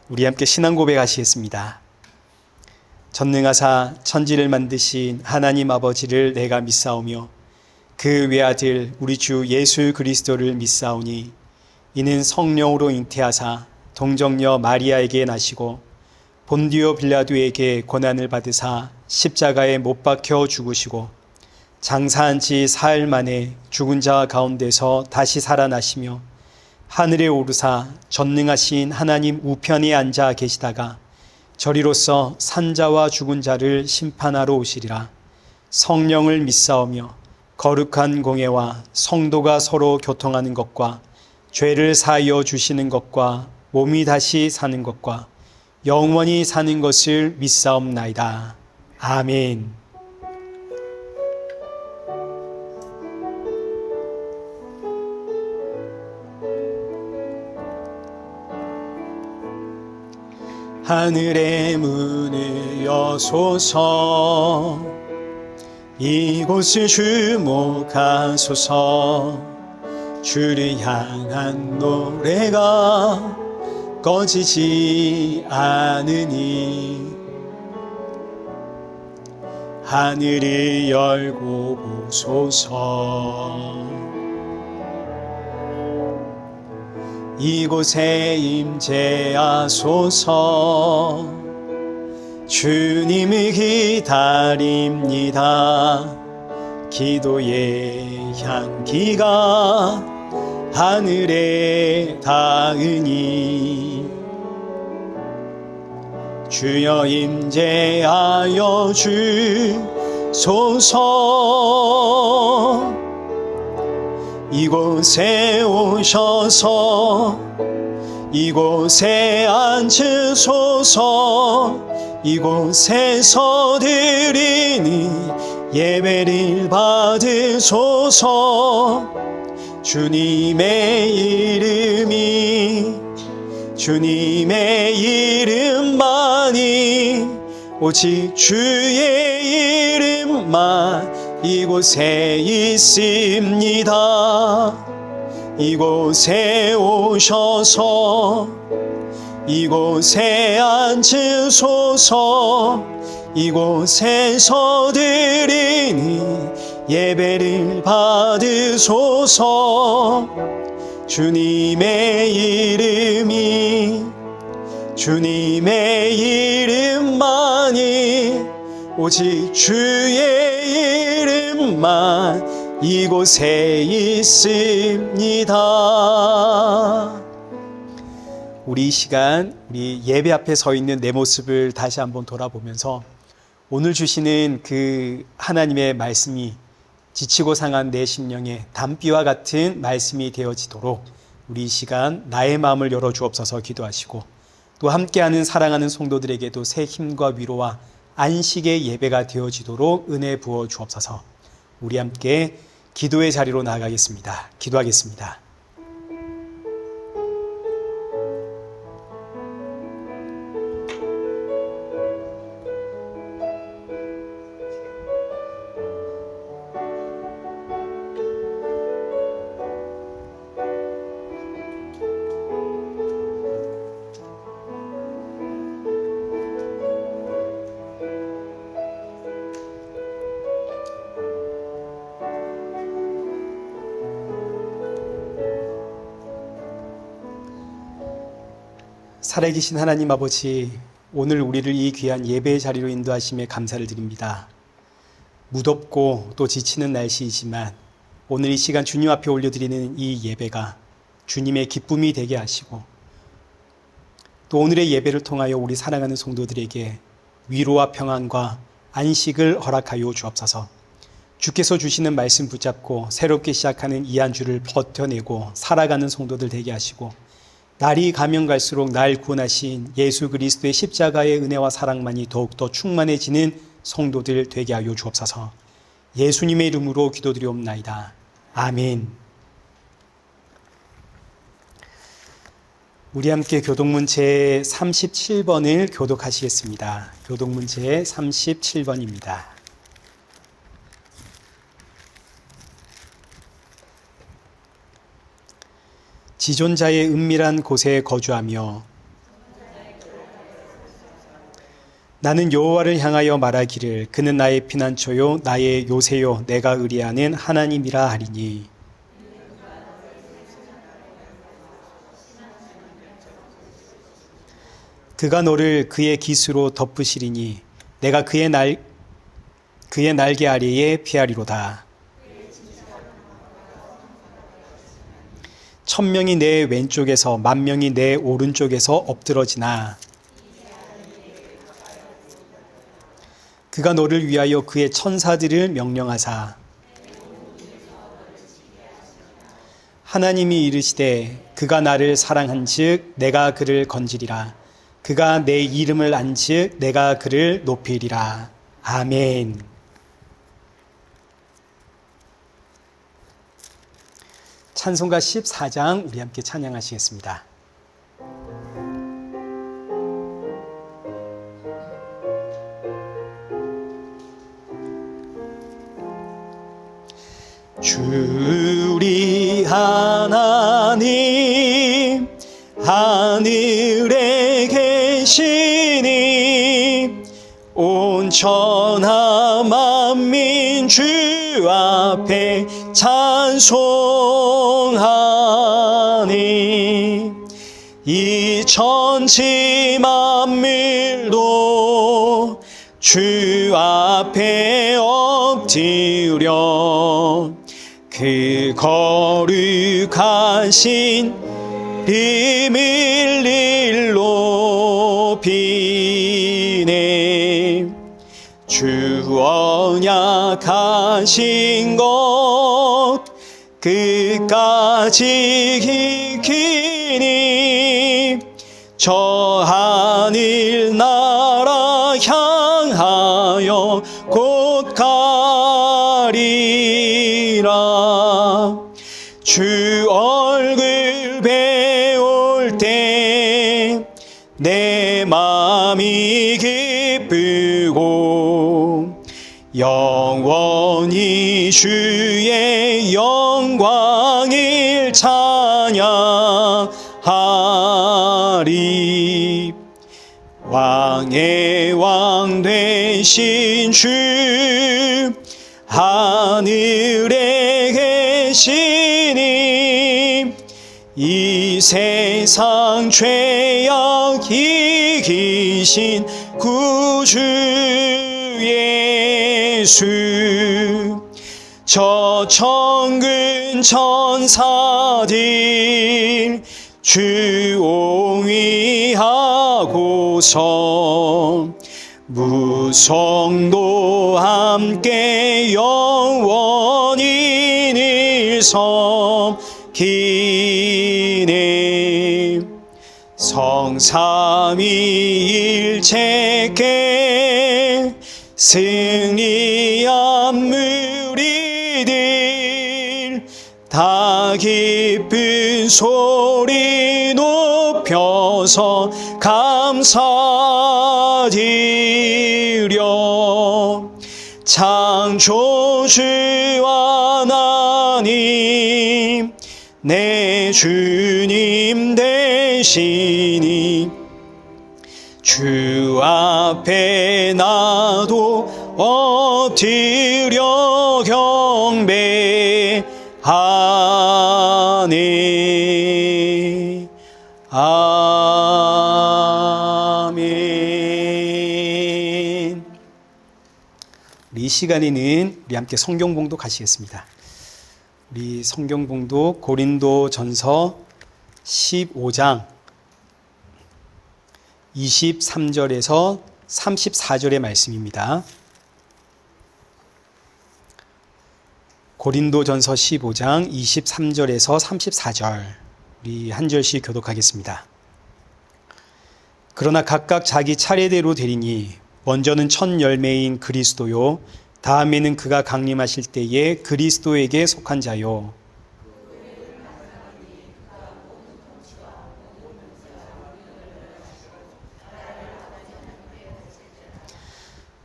우리 함께 신앙 고백하시겠습니다. 전능하사 천지를 만드신 하나님 아버지를 내가 믿사오며 그 외아들 우리 주 예수 그리스도를 믿사오니 이는 성령으로 잉태하사 동정녀 마리아에게 나시고 본디오 빌라도에게 고난을 받으사 십자가에 못 박혀 죽으시고 장사한 지 사흘 만에 죽은 자 가운데서 다시 살아나시며 하늘에 오르사 전능하신 하나님 우편에 앉아 계시다가 저리로서 산자와 죽은 자를 심판하러 오시리라. 성령을 믿사오며 거룩한 공예와 성도가 서로 교통하는 것과 죄를 사하여 주시는 것과 몸이 다시 사는 것과 영원히 사는 것을 믿사옵나이다. 아멘. 하늘의 문을 여소서 이곳을 주목하소서 주를 향한 노래가 꺼지지 않으니 하늘을 열고 보소서 이곳에 임재하소서 주님을 기다립니다. 기도의 향기가 하늘에 닿으니 주여 임재하여 주소서 이곳에 오셔서 이곳에 앉으소서 이곳에서 드리는 예배를 받으소서 주님의 이름만이 오직 주의 이름만 이곳에 있습니다. 이곳에 오셔서 이곳에 앉으소서 이곳에서 드리는 예배를 받으소서 주님의 이름만이 오직 주의 이름만 이곳에 있습니다. 우리 이 시간 우리 예배 앞에 서 있는 내 모습을 다시 한번 돌아보면서 오늘 주시는 그 하나님의 말씀이 지치고 상한 내 심령에 담비와 같은 말씀이 되어지도록 우리 이 시간 나의 마음을 열어주옵소서 기도하시고 또 함께하는 사랑하는 성도들에게도 새 힘과 위로와 안식의 예배가 되어지도록 은혜 부어 주옵소서. 우리 함께 기도의 자리로 나아가겠습니다. 기도하겠습니다. 살아계신 하나님 아버지, 오늘 우리를 이 귀한 예배의 자리로 인도하심에 감사를 드립니다. 무덥고 또 지치는 날씨이지만 오늘 이 시간 주님 앞에 올려드리는 이 예배가 주님의 기쁨이 되게 하시고 또 오늘의 예배를 통하여 우리 사랑하는 성도들에게 위로와 평안과 안식을 허락하여 주옵소서. 주께서 주시는 말씀 붙잡고 새롭게 시작하는 이 한 주를 버텨내고 살아가는 성도들 되게 하시고 날이 가면 갈수록 날 구원하신 예수 그리스도의 십자가의 은혜와 사랑만이 더욱더 충만해지는 성도들 되게 하여 주옵소서. 예수님의 이름으로 기도드리옵나이다. 아멘. 우리 함께 교독문 제37번을 교독하시겠습니다. 교독문 제37번입니다. 지존자의 은밀한 곳에 거주하며 나는 여호와를 향하여 말하기를 그는 나의 피난처요 나의 요새요 내가 의뢰하는 하나님이라 하리니. 그가 너를 그의 깃으로 덮으시리니 내가 그의 날개 아래에 피하리로다. 1000명이 내 왼쪽에서 10,000명이 내 오른쪽에서 엎드러지나 그가 너를 위하여 그의 천사들을 명령하사 하나님이 이르시되 그가 나를 사랑한즉 내가 그를 건지리라. 그가 내 이름을 안즉 내가 그를 높이리라. 아멘. 찬송가 14장 우리 함께 찬양하시겠습니다. 주 우리 하나님 하늘에 계시니 온 천하 만민 주 앞에 찬송하니 이 천지 만물도 주 앞에 엎드려 그 거룩하신 비밀을 높이네. 주 언약하신 것 끝까지 지키니 저 하늘 나라 향하여 곧 가리라. 주 얼굴 배울 때 내 마음이 기쁘고 영원히 주의 영광을 찬양하리. 왕의 왕 되신 주 하늘에 계시니 이 세상 죄악 이기신 구주 예수 저 천군 천사들 주 옹위하고서 무성도 함께 영원히 늘 섬기네. 성삼위일체께 승리한 무리들 다 기쁜 소리 높여서 감사드려. 창조주 하나님 내 주님 되시니 주 앞에 나도 엎드려 경배하네. 아멘. 이 시간에는 우리 함께 성경봉독 하시겠습니다. 우리 성경봉독 고린도전서 15장 23절에서 34절의 말씀입니다. 고린도전서 15장 23절에서 34절 우리 한 절씩 교독하겠습니다. 그러나 각각 자기 차례대로 되리니 먼저는 첫 열매인 그리스도요 다음에는 그가 강림하실 때에 그리스도에게 속한 자요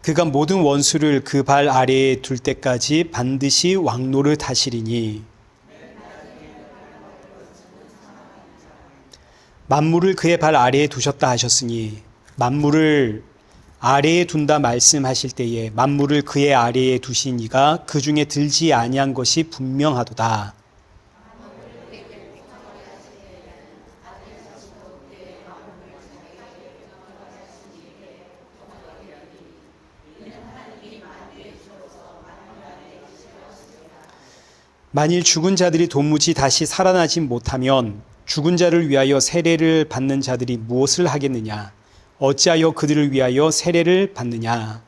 그가 모든 원수를 그 발 아래에 둘 때까지 반드시 왕노를 하시리니 만물을 그의 발 아래에 두셨다 하셨으니 만물을 아래에 둔다 말씀하실 때에 만물을 그의 아래에 두신 이가 그 중에 들지 아니한 것이 분명하도다. 만일 죽은 자들이 도무지 다시 살아나지 못하면 죽은 자를 위하여 세례를 받는 자들이 무엇을 하겠느냐? 어찌하여 그들을 위하여 세례를 받느냐?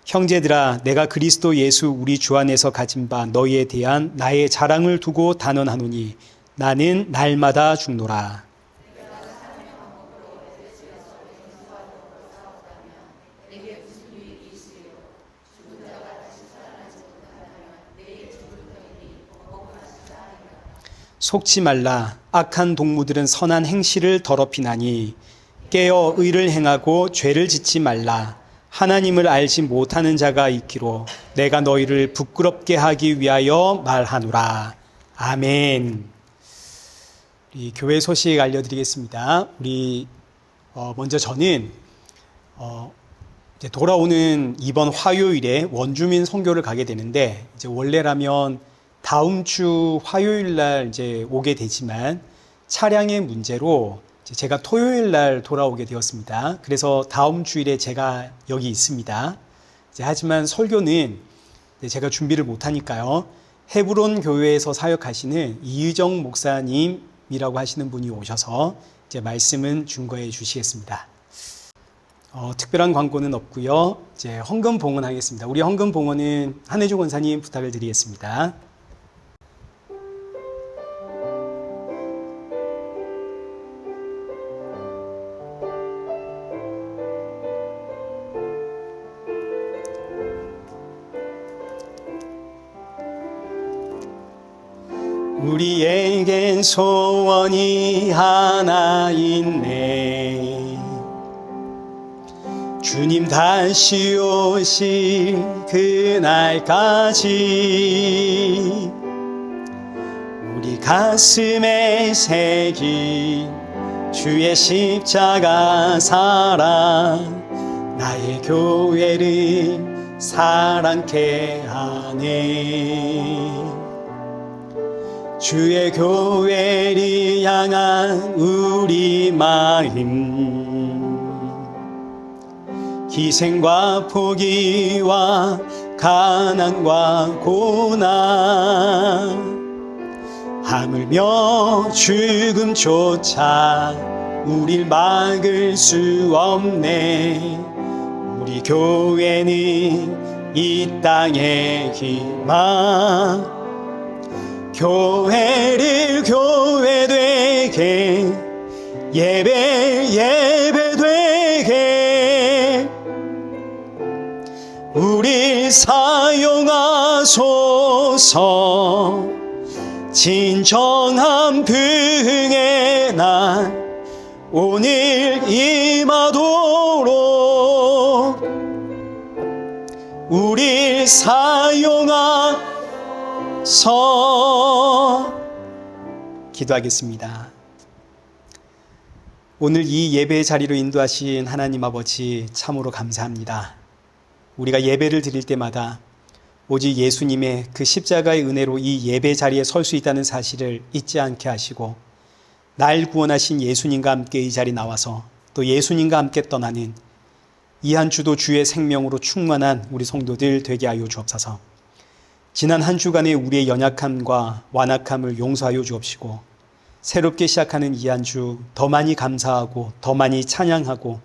형제들아, 내가 그리스도 예수 우리 주 안에서 가진 바 너희에 대한 나의 자랑을 두고 단언하노니 나는 날마다 죽노라. 속지 말라. 악한 동무들은 선한 행실을 더럽히나니 깨어 의를 행하고 죄를 짓지 말라. 하나님을 알지 못하는 자가 있기로 내가 너희를 부끄럽게 하기 위하여 말하노라. 아멘. 우리 교회 소식 알려드리겠습니다. 먼저 저는 이제 돌아오는 이번 화요일에 원주민 선교를 가게 되는데, 이제 원래라면 다음 주 화요일 날 이제 오게 되지만 차량의 문제로 제가 토요일 날 돌아오게 되었습니다. 그래서 다음 주일에 제가 여기 있습니다. 하지만 설교는 제가 준비를 못하니까요. 헤브론 교회에서 사역하시는 이의정 목사님이라고 하시는 분이 오셔서 이제 말씀은 준거해 주시겠습니다. 특별한 광고는 없고요. 이제 헌금 봉헌하겠습니다. 우리 헌금 봉헌은 한혜주 권사님 부탁을 드리겠습니다. 우리에겐 소원이 하나 있네. 주님 다시 오실 그날까지 우리 가슴에 새긴 주의 십자가 사랑 나의 교회를 사랑케 하네. 주의 교회를 향한 우리 마음, 희생과 포기와 가난과 고난, 하물며 죽음조차 우릴 막을 수 없네. 우리 교회는 이 땅의 희망, 교회를 교회되게 예배되게 우리 사용하소서. 진정한 부흥의 날 오늘 임하도록 우리 사용하소서. 기도하겠습니다. 오늘 이 예배의 자리로 인도하신 하나님 아버지 참으로 감사합니다. 우리가 예배를 드릴 때마다 오직 예수님의 그 십자가의 은혜로 이 예배 자리에 설 수 있다는 사실을 잊지 않게 하시고, 날 구원하신 예수님과 함께 이 자리에 나와서 또 예수님과 함께 떠나는 이 한 주도 주의 생명으로 충만한 우리 성도들 되게 하여 주옵소서. 지난 한 주간의 우리의 연약함과 완악함을 용서하여 주옵시고, 새롭게 시작하는 이 한 주 더 많이 감사하고 더 많이 찬양하고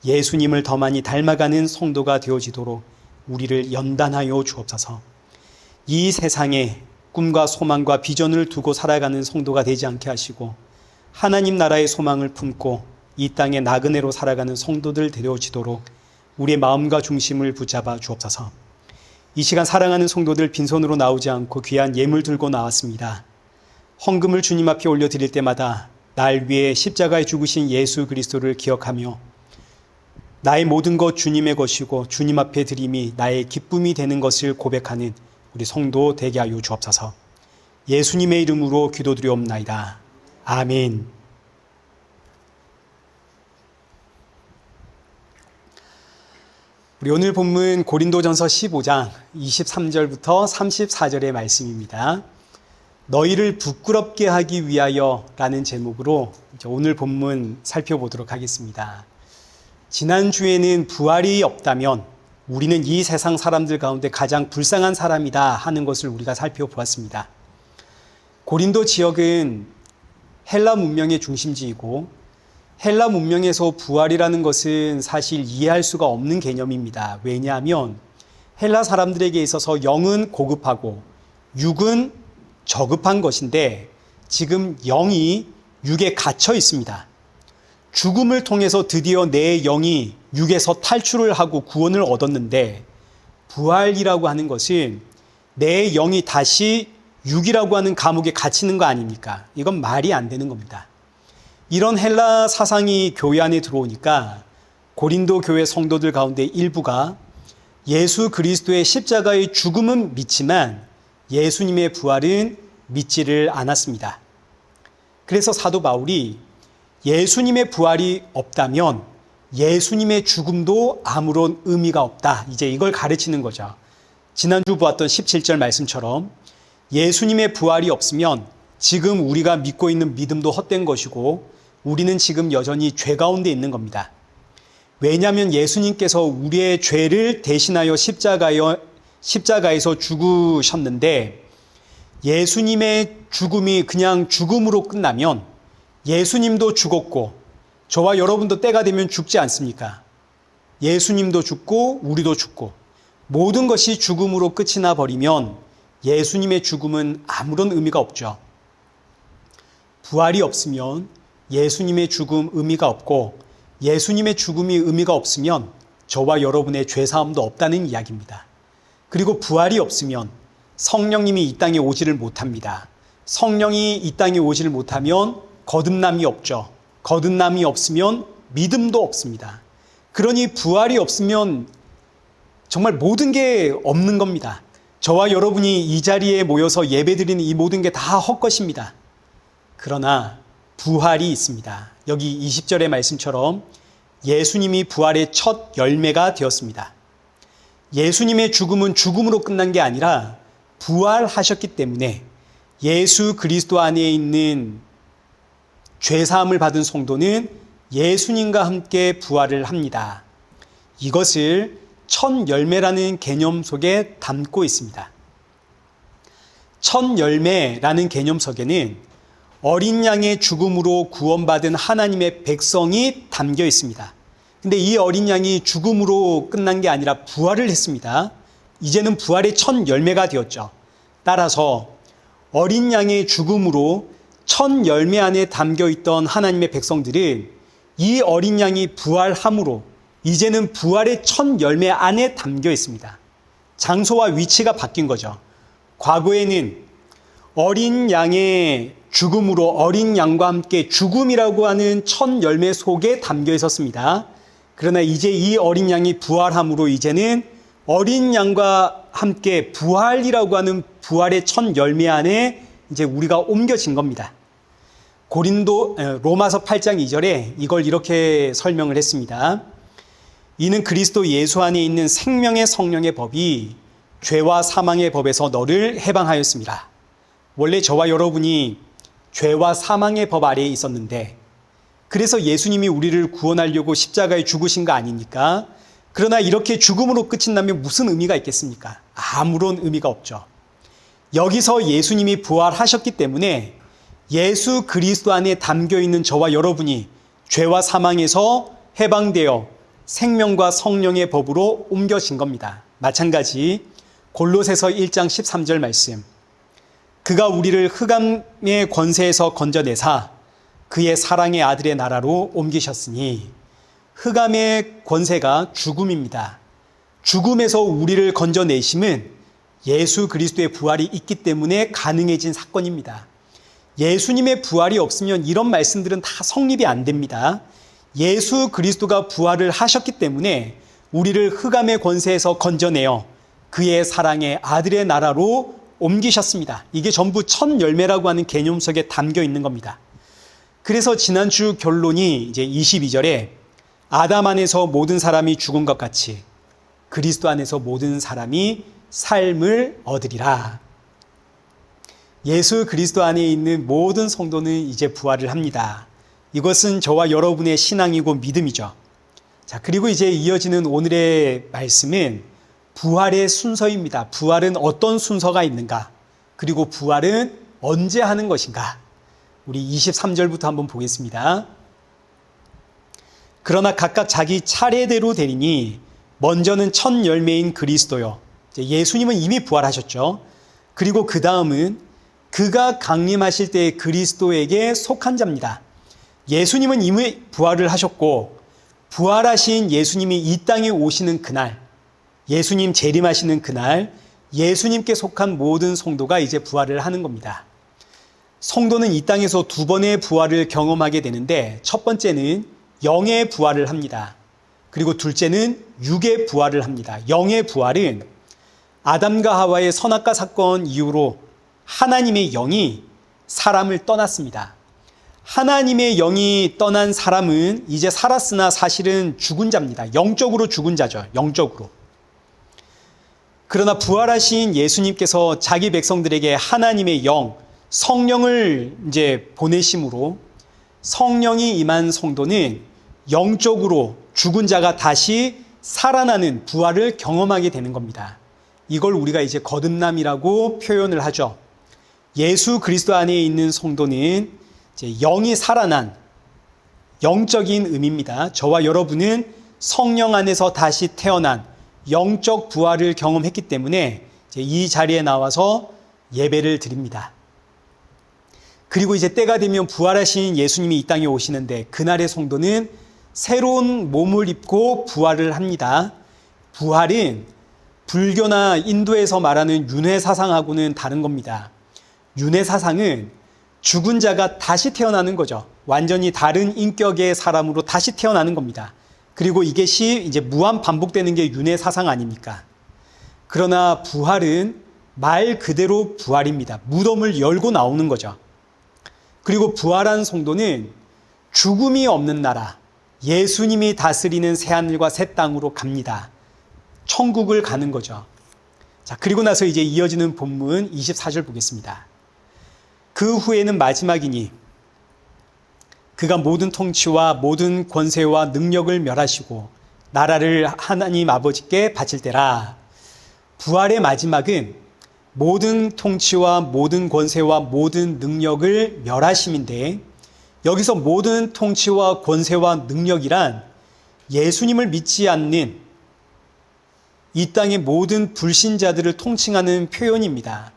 예수님을 더 많이 닮아가는 성도가 되어지도록 우리를 연단하여 주옵소서. 이 세상에 꿈과 소망과 비전을 두고 살아가는 성도가 되지 않게 하시고, 하나님 나라의 소망을 품고 이 땅의 나그네로 살아가는 성도들 되어지도록 우리의 마음과 중심을 붙잡아 주옵소서. 이 시간 사랑하는 성도들 빈손으로 나오지 않고 귀한 예물 들고 나왔습니다. 헌금을 주님 앞에 올려드릴 때마다 날 위해 십자가에 죽으신 예수 그리스도를 기억하며 나의 모든 것 주님의 것이고 주님 앞에 드림이 나의 기쁨이 되는 것을 고백하는 우리 성도 되게 하여 주옵소서. 예수님의 이름으로 기도드리옵나이다. 아멘. 우리 오늘 본문 고린도전서 15장 23절부터 34절의 말씀입니다. 너희를 부끄럽게 하기 위하여 라는 제목으로 오늘 본문 살펴보도록 하겠습니다. 지난주에는 부활이 없다면 우리는 이 세상 사람들 가운데 가장 불쌍한 사람이다 하는 것을 우리가 살펴보았습니다. 고린도 지역은 헬라 문명의 중심지이고 헬라 문명에서 부활이라는 것은 사실 이해할 수가 없는 개념입니다. 왜냐하면 헬라 사람들에게 있어서 영은 고급하고 육은 저급한 것인데 지금 영이 육에 갇혀 있습니다. 죽음을 통해서 드디어 내 영이 육에서 탈출을 하고 구원을 얻었는데 부활이라고 하는 것은 내 영이 다시 육이라고 하는 감옥에 갇히는 거 아닙니까? 이건 말이 안 되는 겁니다. 이런 헬라 사상이 교회 안에 들어오니까 고린도 교회 성도들 가운데 일부가 예수 그리스도의 십자가의 죽음은 믿지만 예수님의 부활은 믿지를 않았습니다. 그래서 사도 바울이 예수님의 부활이 없다면 예수님의 죽음도 아무런 의미가 없다. 이제 이걸 가르치는 거죠. 지난주 보았던 17절 말씀처럼 예수님의 부활이 없으면 지금 우리가 믿고 있는 믿음도 헛된 것이고 우리는 지금 여전히 죄 가운데 있는 겁니다. 왜냐하면 예수님께서 우리의 죄를 대신하여 십자가에서 죽으셨는데 예수님의 죽음이 그냥 죽음으로 끝나면 예수님도 죽었고 저와 여러분도 때가 되면 죽지 않습니까? 예수님도 죽고 우리도 죽고 모든 것이 죽음으로 끝이 나 버리면 예수님의 죽음은 아무런 의미가 없죠. 부활이 없으면 예수님의 죽음 의미가 없고 예수님의 죽음이 의미가 없으면 저와 여러분의 죄사함도 없다는 이야기입니다. 그리고 부활이 없으면 성령님이 이 땅에 오지를 못합니다. 성령이 이 땅에 오지를 못하면 거듭남이 없죠. 거듭남이 없으면 믿음도 없습니다. 그러니 부활이 없으면 정말 모든 게 없는 겁니다. 저와 여러분이 이 자리에 모여서 예배드리는 이 모든 게 다 헛것입니다. 그러나 부활이 있습니다. 여기 20절의 말씀처럼 예수님이 부활의 첫 열매가 되었습니다. 예수님의 죽음은 죽음으로 끝난 게 아니라 부활하셨기 때문에 예수 그리스도 안에 있는 죄사함을 받은 성도는 예수님과 함께 부활을 합니다. 이것을 첫 열매라는 개념 속에 담고 있습니다. 첫 열매라는 개념 속에는 어린 양의 죽음으로 구원받은 하나님의 백성이 담겨 있습니다. 근데 이 어린 양이 죽음으로 끝난 게 아니라 부활을 했습니다. 이제는 부활의 첫 열매가 되었죠. 따라서 어린 양의 죽음으로 첫 열매 안에 담겨 있던 하나님의 백성들은 이 어린 양이 부활함으로 이제는 부활의 첫 열매 안에 담겨 있습니다. 장소와 위치가 바뀐 거죠. 과거에는 어린 양의 죽음으로 어린 양과 함께 죽음이라고 하는 첫 열매 속에 담겨 있었습니다. 그러나 이제 이 어린 양이 부활함으로 이제는 어린 양과 함께 부활이라고 하는 부활의 첫 열매 안에 이제 우리가 옮겨진 겁니다. 로마서 8장 2절에 이걸 이렇게 설명을 했습니다. 이는 그리스도 예수 안에 있는 생명의 성령의 법이 죄와 사망의 법에서 너를 해방하였습니다. 원래 저와 여러분이 죄와 사망의 법 아래에 있었는데 그래서 예수님이 우리를 구원하려고 십자가에 죽으신 거 아닙니까? 그러나 이렇게 죽음으로 끝이 나면 무슨 의미가 있겠습니까? 아무런 의미가 없죠. 여기서 예수님이 부활하셨기 때문에 예수 그리스도 안에 담겨있는 저와 여러분이 죄와 사망에서 해방되어 생명과 성령의 법으로 옮겨진 겁니다. 마찬가지 골로새서 1장 13절 말씀. 그가 우리를 흑암의 권세에서 건져내사 그의 사랑의 아들의 나라로 옮기셨으니 흑암의 권세가 죽음입니다. 죽음에서 우리를 건져내심은 예수 그리스도의 부활이 있기 때문에 가능해진 사건입니다. 예수님의 부활이 없으면 이런 말씀들은 다 성립이 안 됩니다. 예수 그리스도가 부활을 하셨기 때문에 우리를 흑암의 권세에서 건져내어 그의 사랑의 아들의 나라로 옮기셨습니다. 이게 전부 첫 열매라고 하는 개념 속에 담겨 있는 겁니다. 그래서 지난주 결론이 이제 22절에 아담 안에서 모든 사람이 죽은 것 같이 그리스도 안에서 모든 사람이 삶을 얻으리라. 예수 그리스도 안에 있는 모든 성도는 이제 부활을 합니다. 이것은 저와 여러분의 신앙이고 믿음이죠. 자, 그리고 이제 이어지는 오늘의 말씀은 부활의 순서입니다. 부활은 어떤 순서가 있는가? 그리고 부활은 언제 하는 것인가? 우리 23절부터 한번 보겠습니다. 그러나 각각 자기 차례대로 되리니 먼저는 첫 열매인 그리스도요. 예수님은 이미 부활하셨죠. 그리고 그 다음은 그가 강림하실 때 그리스도에게 속한 자입니다. 예수님은 이미 부활을 하셨고 부활하신 예수님이 이 땅에 오시는 그날, 예수님 재림하시는 그날 예수님께 속한 모든 성도가 이제 부활을 하는 겁니다. 성도는 이 땅에서 두 번의 부활을 경험하게 되는데 첫 번째는 영의 부활을 합니다. 그리고 둘째는 육의 부활을 합니다. 영의 부활은 아담과 하와의 선악과 사건 이후로 하나님의 영이 사람을 떠났습니다. 하나님의 영이 떠난 사람은 이제 살았으나 사실은 죽은 자입니다. 영적으로 죽은 자죠. 영적으로. 그러나 부활하신 예수님께서 자기 백성들에게 하나님의 영, 성령을 이제 보내심으로 성령이 임한 성도는 영적으로 죽은 자가 다시 살아나는 부활을 경험하게 되는 겁니다. 이걸 우리가 이제 거듭남이라고 표현을 하죠. 예수 그리스도 안에 있는 성도는 이제 영이 살아난 영적인 의미입니다. 저와 여러분은 성령 안에서 다시 태어난 영적 부활을 경험했기 때문에 이제 이 자리에 나와서 예배를 드립니다. 그리고 이제 때가 되면 부활하신 예수님이 이 땅에 오시는데 그날의 성도는 새로운 몸을 입고 부활을 합니다. 부활은 불교나 인도에서 말하는 윤회사상하고는 다른 겁니다. 윤회사상은 죽은 자가 다시 태어나는 거죠. 완전히 다른 인격의 사람으로 다시 태어나는 겁니다. 그리고 이것이 이제 무한 반복되는 게 윤회사상 아닙니까? 그러나 부활은 말 그대로 부활입니다. 무덤을 열고 나오는 거죠. 그리고 부활한 성도는 죽음이 없는 나라, 예수님이 다스리는 새하늘과 새 땅으로 갑니다. 천국을 가는 거죠. 자, 그리고 나서 이제 이어지는 본문 24절 보겠습니다. 그 후에는 마지막이니 그가 모든 통치와 모든 권세와 능력을 멸하시고 나라를 하나님 아버지께 바칠 때라. 부활의 마지막은 모든 통치와 모든 권세와 모든 능력을 멸하심인데 여기서 모든 통치와 권세와 능력이란 예수님을 믿지 않는 이 땅의 모든 불신자들을 통칭하는 표현입니다.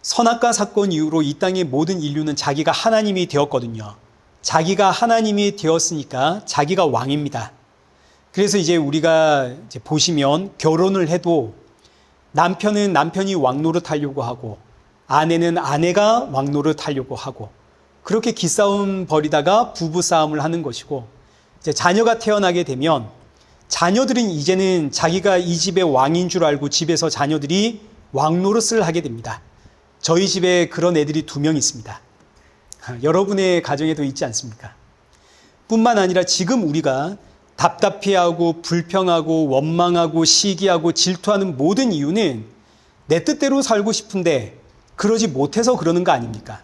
선악과 사건 이후로 이 땅의 모든 인류는 자기가 하나님이 되었거든요. 자기가 하나님이 되었으니까 자기가 왕입니다. 그래서 이제 우리가 이제 보시면 결혼을 해도 남편은 남편이 왕노릇 하려고 하고 아내는 아내가 왕노릇 하려고 하고 그렇게 기싸움 벌이다가 부부싸움을 하는 것이고 이제 자녀가 태어나게 되면 자녀들은 이제는 자기가 이 집의 왕인 줄 알고 집에서 자녀들이 왕노릇을 하게 됩니다. 저희 집에 그런 애들이 2명 있습니다. 여러분의 가정에도 있지 않습니까? 뿐만 아니라 지금 우리가 답답해하고 불평하고 원망하고 시기하고 질투하는 모든 이유는 내 뜻대로 살고 싶은데 그러지 못해서 그러는 거 아닙니까?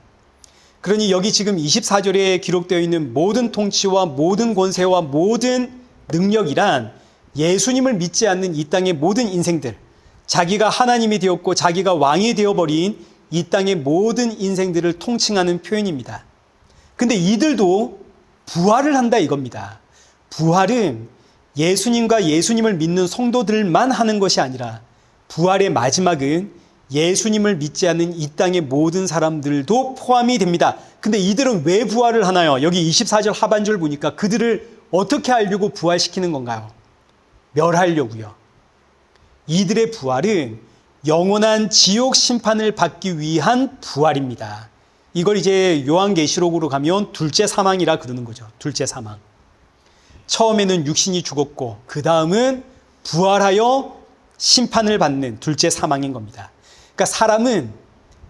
그러니 여기 지금 24절에 기록되어 있는 모든 통치와 모든 권세와 모든 능력이란 예수님을 믿지 않는 이 땅의 모든 인생들, 자기가 하나님이 되었고 자기가 왕이 되어버린 이 땅의 모든 인생들을 통칭하는 표현입니다. 근데 이들도 부활을 한다 이겁니다. 부활은 예수님과 예수님을 믿는 성도들만 하는 것이 아니라 부활의 마지막은 예수님을 믿지 않는 이 땅의 모든 사람들도 포함이 됩니다. 근데 이들은 왜 부활을 하나요? 여기 24절 하반절 보니까 그들을 어떻게 하려고 부활시키는 건가요? 멸하려고요. 이들의 부활은 영원한 지옥 심판을 받기 위한 부활입니다. 이걸 이제 요한계시록으로 가면 둘째 사망이라 그러는 거죠. 둘째 사망. 처음에는 육신이 죽었고 그 다음은 부활하여 심판을 받는 둘째 사망인 겁니다. 그러니까 사람은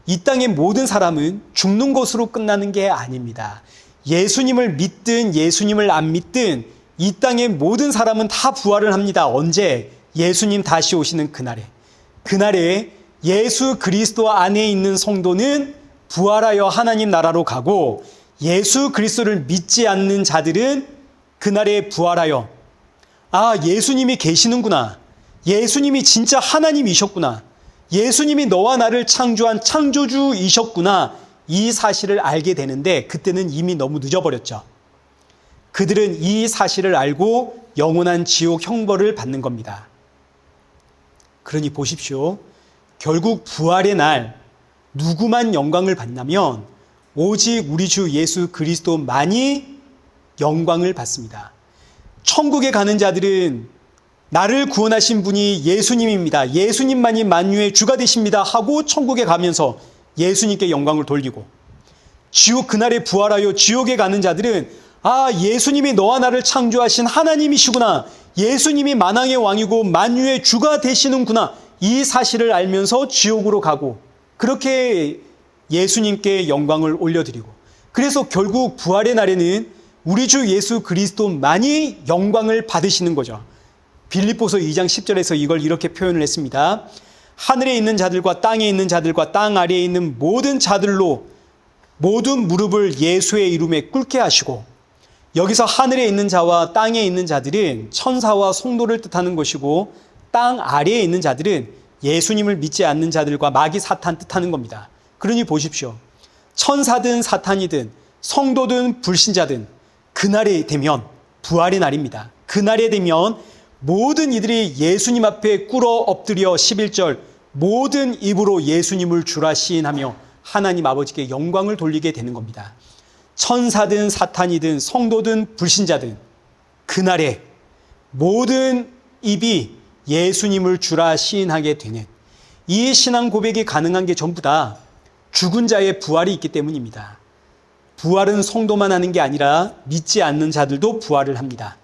이 땅의 모든 사람은 죽는 것으로 끝나는 게 아닙니다. 예수님을 믿든 예수님을 안 믿든 이 땅의 모든 사람은 다 부활을 합니다. 언제? 예수님 다시 오시는 그날에 예수 그리스도 안에 있는 성도는 부활하여 하나님 나라로 가고, 예수 그리스도를 믿지 않는 자들은 그날에 부활하여 예수님이 계시는구나, 예수님이 진짜 하나님이셨구나, 예수님이 너와 나를 창조한 창조주이셨구나, 이 사실을 알게 되는데, 그때는 이미 너무 늦어버렸죠. 그들은 이 사실을 알고 영원한 지옥 형벌을 받는 겁니다. 그러니 보십시오. 결국 부활의 날 누구만 영광을 받냐면 오직 우리 주 예수 그리스도만이 영광을 받습니다. 천국에 가는 자들은 나를 구원하신 분이 예수님입니다, 예수님만이 만유의 주가 되십니다 하고 천국에 가면서 예수님께 영광을 돌리고, 지옥 그날에 부활하여 지옥에 가는 자들은 예수님이 너와 나를 창조하신 하나님이시구나, 예수님이 만왕의 왕이고 만유의 주가 되시는구나, 이 사실을 알면서 지옥으로 가고, 그렇게 예수님께 영광을 올려드리고, 그래서 결국 부활의 날에는 우리 주 예수 그리스도만이 영광을 받으시는 거죠. 빌립보서 2장 10절에서 이걸 이렇게 표현을 했습니다. 하늘에 있는 자들과 땅에 있는 자들과 땅 아래에 있는 모든 자들로 모든 무릎을 예수의 이름에 꿇게 하시고, 여기서 하늘에 있는 자와 땅에 있는 자들은 천사와 성도를 뜻하는 것이고, 땅 아래에 있는 자들은 예수님을 믿지 않는 자들과 마귀 사탄 뜻하는 겁니다. 그러니 보십시오. 천사든 사탄이든 성도든 불신자든 그날에 되면, 부활의 날입니다, 그날에 되면 모든 이들이 예수님 앞에 꿇어 엎드려 11절 모든 입으로 예수님을 주라 시인하며 하나님 아버지께 영광을 돌리게 되는 겁니다. 천사든 사탄이든 성도든 불신자든 그날에 모든 입이 예수님을 주라 시인하게 되는, 이 신앙 고백이 가능한 게 전부 다 죽은 자의 부활이 있기 때문입니다. 부활은 성도만 하는 게 아니라 믿지 않는 자들도 부활을 합니다.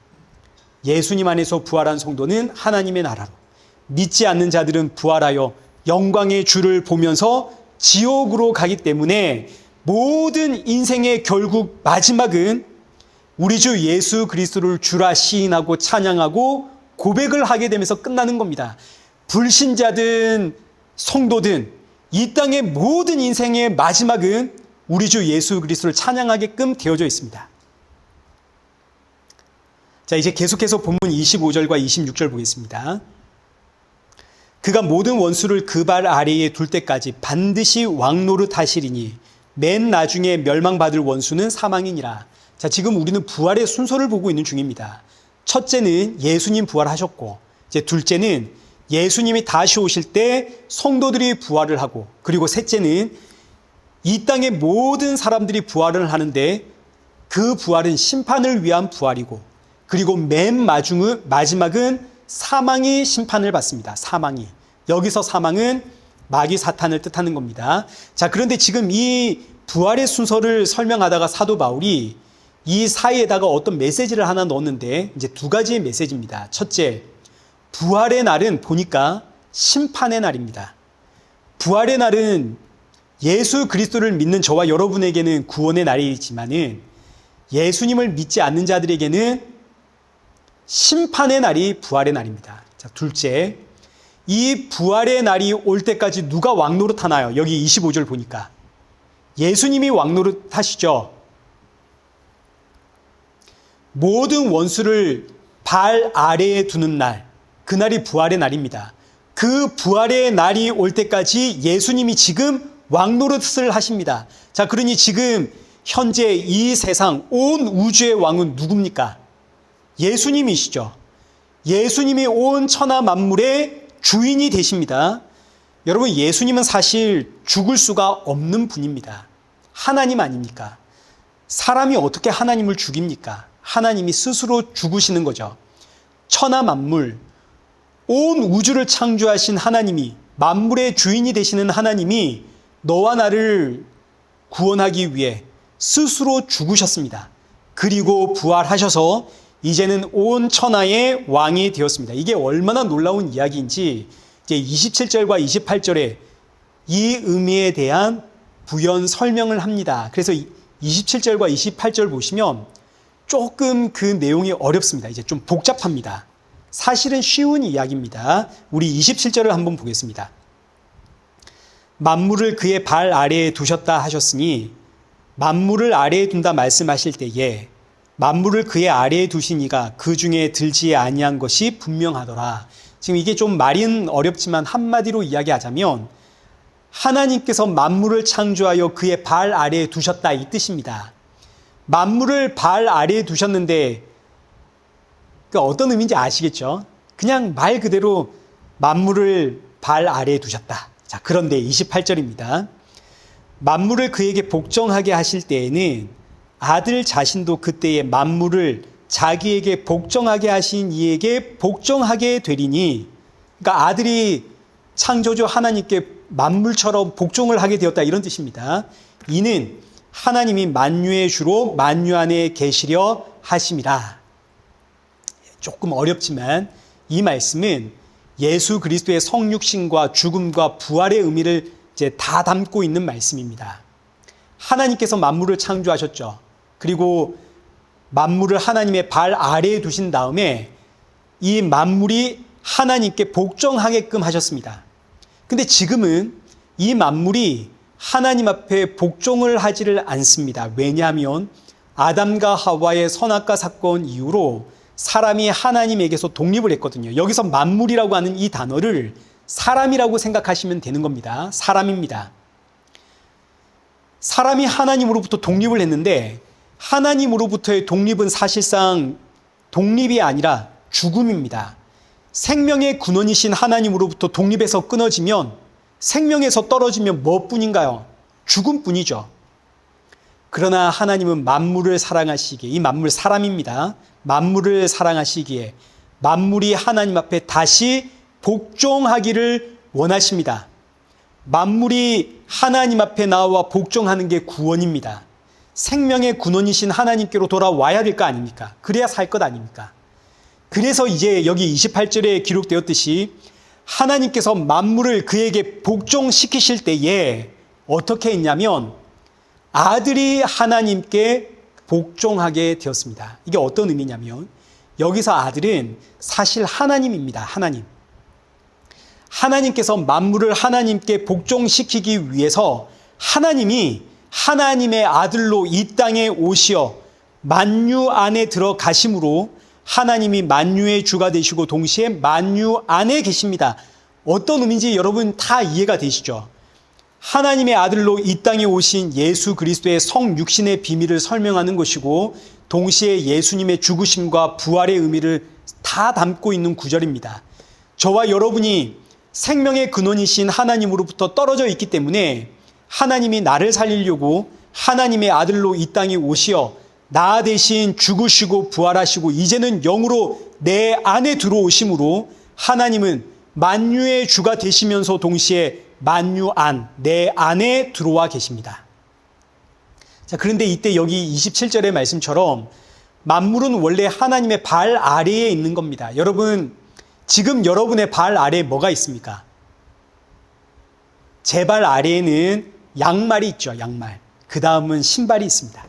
예수님 안에서 부활한 성도는 하나님의 나라로, 믿지 않는 자들은 부활하여 영광의 주를 보면서 지옥으로 가기 때문에 모든 인생의 결국 마지막은 우리 주 예수 그리스도를 주라 시인하고 찬양하고 고백을 하게 되면서 끝나는 겁니다. 불신자든 성도든 이 땅의 모든 인생의 마지막은 우리 주 예수 그리스도를 찬양하게끔 되어져 있습니다. 자, 이제 계속해서 본문 25절과 26절 보겠습니다. 그가 모든 원수를 그 발 아래에 둘 때까지 반드시 왕노릇 하시리니 맨 나중에 멸망받을 원수는 사망이니라. 자, 지금 우리는 부활의 순서를 보고 있는 중입니다. 첫째는 예수님 부활하셨고, 이제 둘째는 예수님이 다시 오실 때 성도들이 부활을 하고, 그리고 셋째는 이 땅의 모든 사람들이 부활을 하는데 그 부활은 심판을 위한 부활이고, 그리고 맨 마지막은 사망이 심판을 받습니다. 사망이. 여기서 사망은 마귀 사탄을 뜻하는 겁니다. 자, 그런데 지금 이 부활의 순서를 설명하다가 사도 바울이 이 사이에다가 어떤 메시지를 하나 넣었는데, 이제 두 가지의 메시지입니다. 첫째, 부활의 날은 보니까 심판의 날입니다. 부활의 날은 예수 그리스도를 믿는 저와 여러분에게는 구원의 날이지만은 예수님을 믿지 않는 자들에게는 심판의 날이 부활의 날입니다. 자, 둘째, 이 부활의 날이 올 때까지 누가 왕노릇 하나요? 여기 25절 보니까 예수님이 왕노릇 하시죠. 모든 원수를 발 아래에 두는 날, 그날이 부활의 날입니다. 그 부활의 날이 올 때까지 예수님이 지금 왕노릇을 하십니다. 자, 그러니 지금 현재 이 세상 온 우주의 왕은 누굽니까? 예수님이시죠. 예수님이 온 천하 만물의 주인이 되십니다. 여러분, 예수님은 사실 죽을 수가 없는 분입니다. 하나님 아닙니까? 사람이 어떻게 하나님을 죽입니까? 하나님이 스스로 죽으시는 거죠. 천하 만물, 온 우주를 창조하신 하나님이, 만물의 주인이 되시는 하나님이 너와 나를 구원하기 위해 스스로 죽으셨습니다. 그리고 부활하셔서 이제는 온 천하의 왕이 되었습니다. 이게 얼마나 놀라운 이야기인지 이제 27절과 28절에 이 의미에 대한 부연 설명을 합니다. 그래서 27절과 28절 보시면 조금 그 내용이 어렵습니다. 이제 좀 복잡합니다. 사실은 쉬운 이야기입니다. 우리 27절을 한번 보겠습니다. 만물을 그의 발 아래에 두셨다 하셨으니 만물을 아래에 둔다 말씀하실 때에 만물을 그의 아래에 두신 이가 그 중에 들지 아니한 것이 분명하더라. 지금 이게 좀 말은 어렵지만 한마디로 이야기하자면 하나님께서 만물을 창조하여 그의 발 아래에 두셨다 이 뜻입니다. 만물을 발 아래에 두셨는데 어떤 의미인지 아시겠죠? 그냥 말 그대로 만물을 발 아래에 두셨다. 자, 그런데 28절입니다. 만물을 그에게 복종하게 하실 때에는 아들 자신도 그때의 만물을 자기에게 복종하게 하신 이에게 복종하게 되리니, 그러니까 아들이 창조주 하나님께 만물처럼 복종을 하게 되었다 이런 뜻입니다. 이는 하나님이 만유의 주로 만유 안에 계시려 하심이라. 조금 어렵지만 이 말씀은 예수 그리스도의 성육신과 죽음과 부활의 의미를 이제 다 담고 있는 말씀입니다. 하나님께서 만물을 창조하셨죠. 그리고 만물을 하나님의 발 아래에 두신 다음에 이 만물이 하나님께 복종하게끔 하셨습니다. 근데 지금은 이 만물이 하나님 앞에 복종을 하지를 않습니다. 왜냐하면 아담과 하와의 선악과 사건 이후로 사람이 하나님에게서 독립을 했거든요. 여기서 만물이라고 하는 이 단어를 사람이라고 생각하시면 되는 겁니다. 사람입니다. 사람이 하나님으로부터 독립을 했는데 하나님으로부터의 독립은 사실상 독립이 아니라 죽음입니다. 생명의 근원이신 하나님으로부터 독립해서 끊어지면, 생명에서 떨어지면 뭐뿐인가요? 죽음뿐이죠. 그러나 하나님은 만물을 사랑하시기에, 이 만물 사람입니다. 만물을 사랑하시기에 만물이 하나님 앞에 다시 복종하기를 원하십니다. 만물이 하나님 앞에 나와 복종하는 게 구원입니다. 생명의 근원이신 하나님께로 돌아와야 될 거 아닙니까? 그래야 살 것 아닙니까? 그래서 이제 여기 28절에 기록되었듯이 하나님께서 만물을 그에게 복종시키실 때에 어떻게 했냐면 아들이 하나님께 복종하게 되었습니다. 이게 어떤 의미냐면 여기서 아들은 사실 하나님입니다. 하나님. 하나님께서 만물을 하나님께 복종시키기 위해서 하나님이 하나님의 아들로 이 땅에 오시어 만유 안에 들어가심으로 하나님이 만유의 주가 되시고 동시에 만유 안에 계십니다. 어떤 의미인지 여러분 다 이해가 되시죠? 하나님의 아들로 이 땅에 오신 예수 그리스도의 성육신의 비밀을 설명하는 것이고 동시에 예수님의 죽으심과 부활의 의미를 다 담고 있는 구절입니다. 저와 여러분이 생명의 근원이신 하나님으로부터 떨어져 있기 때문에 하나님이 나를 살리려고 하나님의 아들로 이 땅에 오시어 나 대신 죽으시고 부활하시고 이제는 영으로 내 안에 들어오심으로 하나님은 만유의 주가 되시면서 동시에 만유 안, 내 안에 들어와 계십니다. 자, 그런데 이때 여기 27절의 말씀처럼 만물은 원래 하나님의 발 아래에 있는 겁니다. 여러분, 지금 여러분의 발 아래에 뭐가 있습니까? 제 발 아래에는 양말이 있죠, 양말. 그 다음은 신발이 있습니다.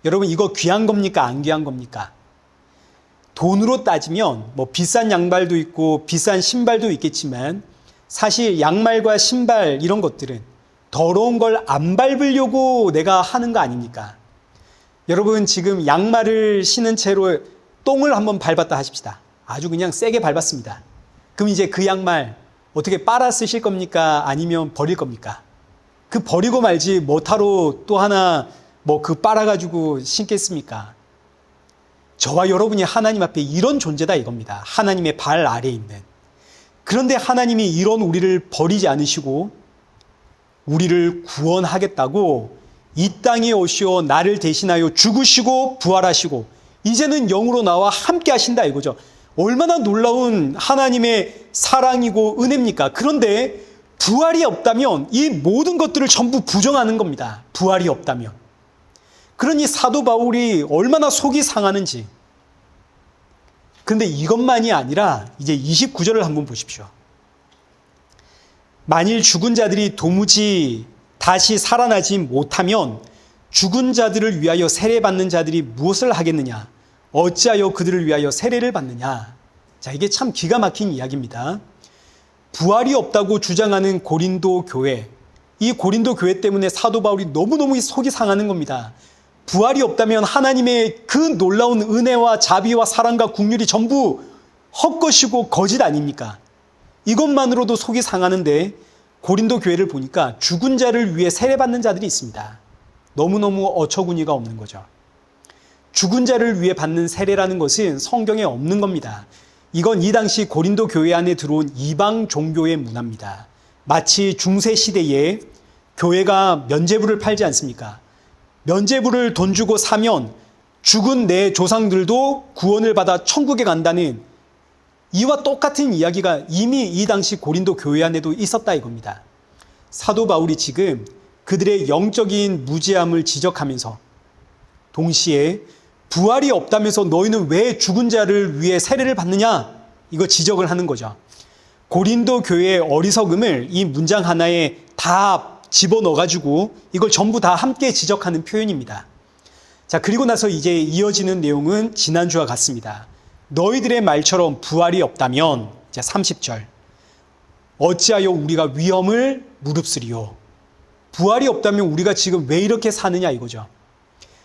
여러분, 이거 귀한 겁니까? 안 귀한 겁니까? 돈으로 따지면 뭐 비싼 양말도 있고 비싼 신발도 있겠지만 사실 양말과 신발 이런 것들은 더러운 걸 안 밟으려고 내가 하는 거 아닙니까? 여러분, 지금 양말을 신은 채로 똥을 한번 밟았다 하십시다. 아주 그냥 세게 밟았습니다. 그럼 이제 그 양말 어떻게 빨아 쓰실 겁니까? 아니면 버릴 겁니까? 그 버리고 말지 뭐하러 또 하나 뭐 그 빨아가지고 신겠습니까? 저와 여러분이 하나님 앞에 이런 존재다 이겁니다. 하나님의 발 아래에 있는. 그런데 하나님이 이런 우리를 버리지 않으시고 우리를 구원하겠다고 이 땅에 오시어 나를 대신하여 죽으시고 부활하시고 이제는 영으로 나와 함께 하신다 이거죠. 얼마나 놀라운 하나님의 사랑이고 은혜입니까? 그런데 부활이 없다면 이 모든 것들을 전부 부정하는 겁니다. 부활이 없다면. 그러니 사도 바울이 얼마나 속이 상하는지. 그런데 이것만이 아니라 이제 29절을 한번 보십시오. 만일 죽은 자들이 도무지 다시 살아나지 못하면 죽은 자들을 위하여 세례받는 자들이 무엇을 하겠느냐? 어찌하여 그들을 위하여 세례를 받느냐? 자, 이게 참 기가 막힌 이야기입니다. 부활이 없다고 주장하는 고린도 교회, 이 고린도 교회 때문에 사도 바울이 너무너무 속이 상하는 겁니다. 부활이 없다면 하나님의 그 놀라운 은혜와 자비와 사랑과 긍휼이 전부 헛것이고 거짓 아닙니까? 이것만으로도 속이 상하는데 고린도 교회를 보니까 죽은 자를 위해 세례받는 자들이 있습니다. 너무너무 어처구니가 없는 거죠. 죽은 자를 위해 받는 세례라는 것은 성경에 없는 겁니다. 이건 이 당시 고린도 교회 안에 들어온 이방 종교의 문화입니다. 마치 중세 시대에 교회가 면죄부를 팔지 않습니까? 면죄부를 돈 주고 사면 죽은 내 조상들도 구원을 받아 천국에 간다는 이와 똑같은 이야기가 이미 이 당시 고린도 교회 안에도 있었다 이겁니다. 사도 바울이 지금 그들의 영적인 무지함을 지적하면서 동시에 부활이 없다면서 너희는 왜 죽은 자를 위해 세례를 받느냐? 이거 지적을 하는 거죠. 고린도 교회의 어리석음을 이 문장 하나에 다 집어넣어가지고 이걸 전부 다 함께 지적하는 표현입니다. 자, 그리고 나서 이제 이어지는 내용은 지난주와 같습니다. 너희들의 말처럼 부활이 없다면, 이제 30절. 어찌하여 우리가 위험을 무릅쓰리요? 부활이 없다면 우리가 지금 왜 이렇게 사느냐 이거죠.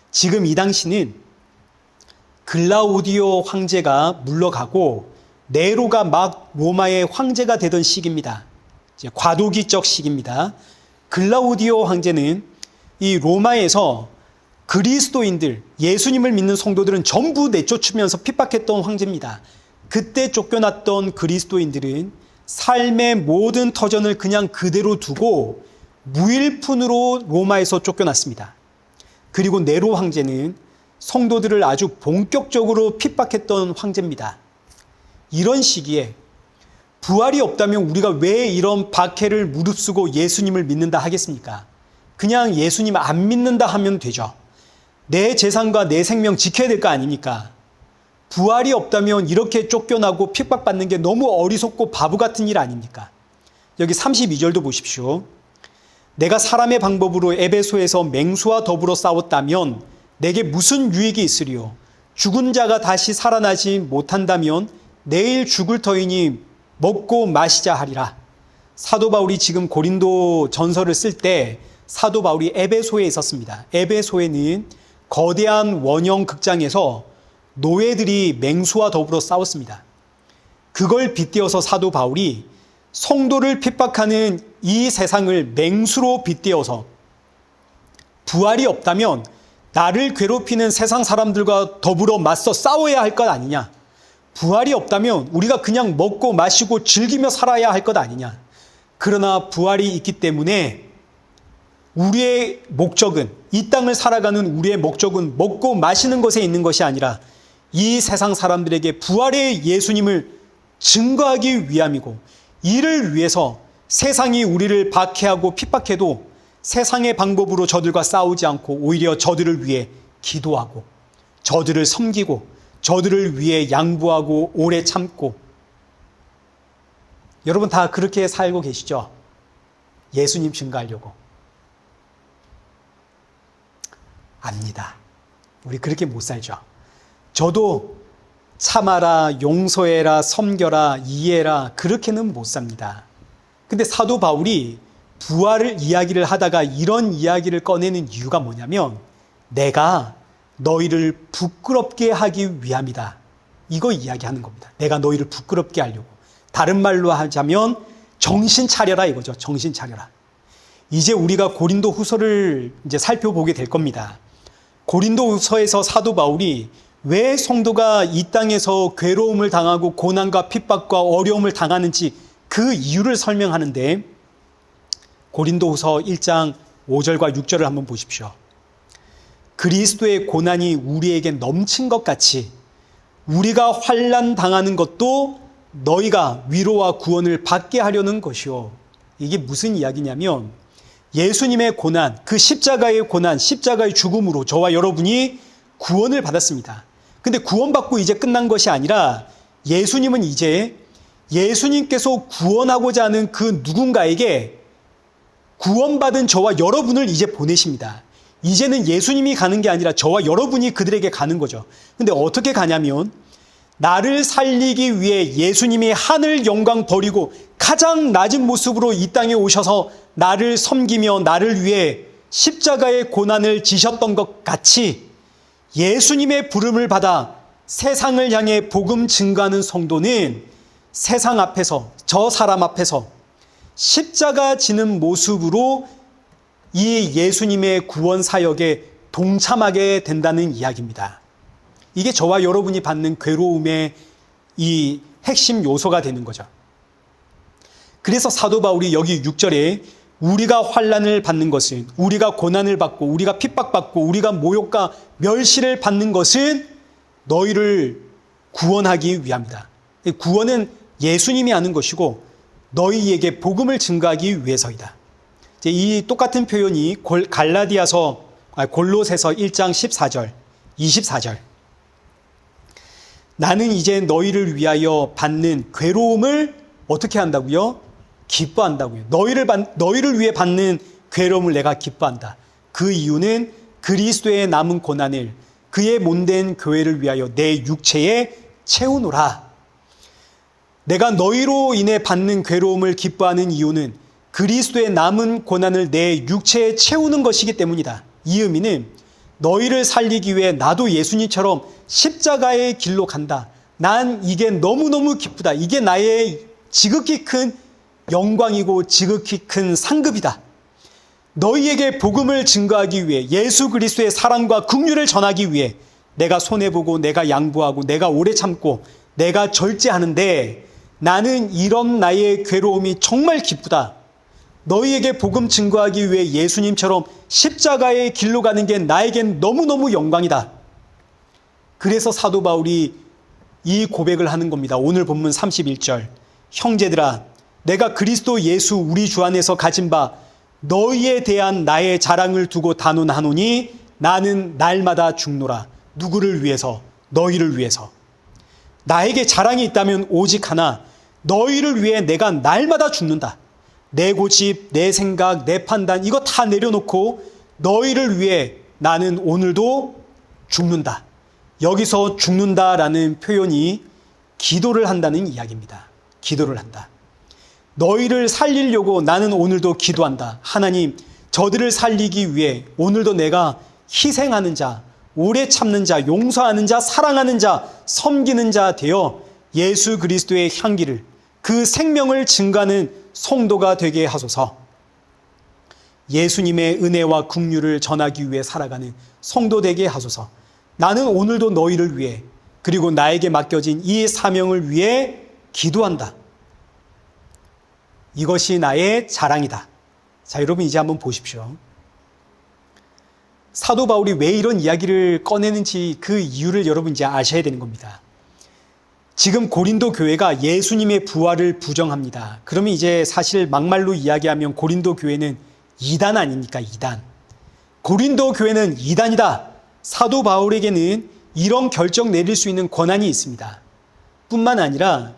지금 이 당시는 글라우디오 황제가 물러가고 네로가 막 로마의 황제가 되던 시기입니다. 이제 과도기적 시기입니다. 글라우디오 황제는 이 로마에서 그리스도인들, 예수님을 믿는 성도들은 전부 내쫓으면서 핍박했던 황제입니다. 그때 쫓겨났던 그리스도인들은 삶의 모든 터전을 그냥 그대로 두고 무일푼으로 로마에서 쫓겨났습니다. 그리고 네로 황제는 성도들을 아주 본격적으로 핍박했던 황제입니다. 이런 시기에 부활이 없다면 우리가 왜 이런 박해를 무릅쓰고 예수님을 믿는다 하겠습니까? 그냥 예수님 안 믿는다 하면 되죠. 내 재산과 내 생명 지켜야 될 거 아닙니까? 부활이 없다면 이렇게 쫓겨나고 핍박받는 게 너무 어리석고 바보 같은 일 아닙니까? 여기 32절도 보십시오. 내가 사람의 방법으로 에베소에서 맹수와 더불어 싸웠다면 내게 무슨 유익이 있으리요? 죽은 자가 다시 살아나지 못한다면 내일 죽을 터이니 먹고 마시자 하리라. 사도 바울이 지금 고린도 전서를 쓸 때 사도 바울이 에베소에 있었습니다. 에베소에는 거대한 원형 극장에서 노예들이 맹수와 더불어 싸웠습니다. 그걸 빗대어서 사도 바울이 성도를 핍박하는 이 세상을 맹수로 빗대어서 부활이 없다면 나를 괴롭히는 세상 사람들과 더불어 맞서 싸워야 할 것 아니냐. 부활이 없다면 우리가 그냥 먹고 마시고 즐기며 살아야 할 것 아니냐. 그러나 부활이 있기 때문에 우리의 목적은, 이 땅을 살아가는 우리의 목적은 먹고 마시는 것에 있는 것이 아니라 이 세상 사람들에게 부활의 예수님을 증거하기 위함이고, 이를 위해서 세상이 우리를 박해하고 핍박해도 세상의 방법으로 저들과 싸우지 않고 오히려 저들을 위해 기도하고 저들을 섬기고 저들을 위해 양보하고 오래 참고. 여러분 다 그렇게 살고 계시죠? 예수님 증거하려고. 압니다. 우리 그렇게 못 살죠. 저도 참아라, 용서해라, 섬겨라, 이해라, 그렇게는 못 삽니다. 근데 사도 바울이 부활을 이야기를 하다가 이런 이야기를 꺼내는 이유가 뭐냐면 내가 너희를 부끄럽게 하기 위함이다. 이거 이야기하는 겁니다. 내가 너희를 부끄럽게 하려고. 다른 말로 하자면 정신 차려라 이거죠. 정신 차려라. 이제 우리가 고린도 후서를 이제 살펴보게 될 겁니다. 고린도 후서에서 사도 바울이 왜 성도가 이 땅에서 괴로움을 당하고 고난과 핍박과 어려움을 당하는지 그 이유를 설명하는데, 고린도 후서 1장 5절과 6절을 한번 보십시오. 그리스도의 고난이 우리에게 넘친 것 같이 우리가 환난 당하는 것도 너희가 위로와 구원을 받게 하려는 것이요. 이게 무슨 이야기냐면 예수님의 고난, 그 십자가의 고난, 십자가의 죽음으로 저와 여러분이 구원을 받았습니다. 근데 구원받고 이제 끝난 것이 아니라 예수님은 이제 예수님께서 구원하고자 하는 그 누군가에게 구원받은 저와 여러분을 이제 보내십니다. 이제는 예수님이 가는 게 아니라 저와 여러분이 그들에게 가는 거죠. 근데 어떻게 가냐면 나를 살리기 위해 예수님이 하늘 영광 버리고 가장 낮은 모습으로 이 땅에 오셔서 나를 섬기며 나를 위해 십자가의 고난을 지셨던 것 같이 예수님의 부름을 받아 세상을 향해 복음 증거하는 성도는 세상 앞에서, 저 사람 앞에서 십자가 지는 모습으로 이 예수님의 구원 사역에 동참하게 된다는 이야기입니다. 이게 저와 여러분이 받는 괴로움의 이 핵심 요소가 되는 거죠. 그래서 사도 바울이 여기 6절에 우리가 환난을 받는 것은, 우리가 고난을 받고 우리가 핍박받고 우리가 모욕과 멸시를 받는 것은 너희를 구원하기 위함이다. 구원은 예수님이 하는 것이고 너희에게 복음을 증거하기 위해서이다. 이 똑같은 표현이 골로새서 1장 14절, 24절. 나는 이제 너희를 위하여 받는 괴로움을 어떻게 한다고요? 기뻐한다고요. 너희를 위해 받는 괴로움을 내가 기뻐한다. 그 이유는 그리스도의 남은 고난을 그의 몸된 교회를 위하여 내 육체에 채우노라. 내가 너희로 인해 받는 괴로움을 기뻐하는 이유는 그리스도의 남은 고난을 내 육체에 채우는 것이기 때문이다. 이 의미는 너희를 살리기 위해 나도 예수님처럼 십자가의 길로 간다. 난 이게 너무너무 기쁘다. 이게 나의 지극히 큰 영광이고 지극히 큰 상급이다. 너희에게 복음을 증거하기 위해 예수 그리스도의 사랑과 긍휼을 전하기 위해 내가 손해보고 내가 양보하고 내가 오래 참고 내가 절제하는데 나는 이런 나의 괴로움이 정말 기쁘다. 너희에게 복음 증거하기 위해 예수님처럼 십자가의 길로 가는 게 나에겐 너무너무 영광이다. 그래서 사도 바울이 이 고백을 하는 겁니다. 오늘 본문 31절. 형제들아, 내가 그리스도 예수 우리 주 안에서 가진 바 너희에 대한 나의 자랑을 두고 단언하노니 나는 날마다 죽노라. 누구를 위해서? 너희를 위해서. 나에게 자랑이 있다면 오직 하나, 너희를 위해 내가 날마다 죽는다. 내 고집, 내 생각, 내 판단 이거 다 내려놓고 너희를 위해 나는 오늘도 죽는다. 여기서 죽는다라는 표현이 기도를 한다는 이야기입니다. 기도를 한다. 너희를 살리려고 나는 오늘도 기도한다. 하나님, 저들을 살리기 위해 오늘도 내가 희생하는 자, 오래 참는 자, 용서하는 자, 사랑하는 자, 섬기는 자 되어 예수 그리스도의 향기를, 그 생명을 증가하는 성도가 되게 하소서. 예수님의 은혜와 긍휼을 전하기 위해 살아가는 성도 되게 하소서. 나는 오늘도 너희를 위해 그리고 나에게 맡겨진 이 사명을 위해 기도한다. 이것이 나의 자랑이다. 자, 여러분 이제 한번 보십시오. 사도 바울이 왜 이런 이야기를 꺼내는지 그 이유를 여러분 이제 아셔야 되는 겁니다. 지금 고린도 교회가 예수님의 부활을 부정합니다. 그러면 이제 사실 막말로 이야기하면 고린도 교회는 이단 아닙니까? 이단. 고린도 교회는 이단이다. 사도 바울에게는 이런 결정 내릴 수 있는 권한이 있습니다. 뿐만 아니라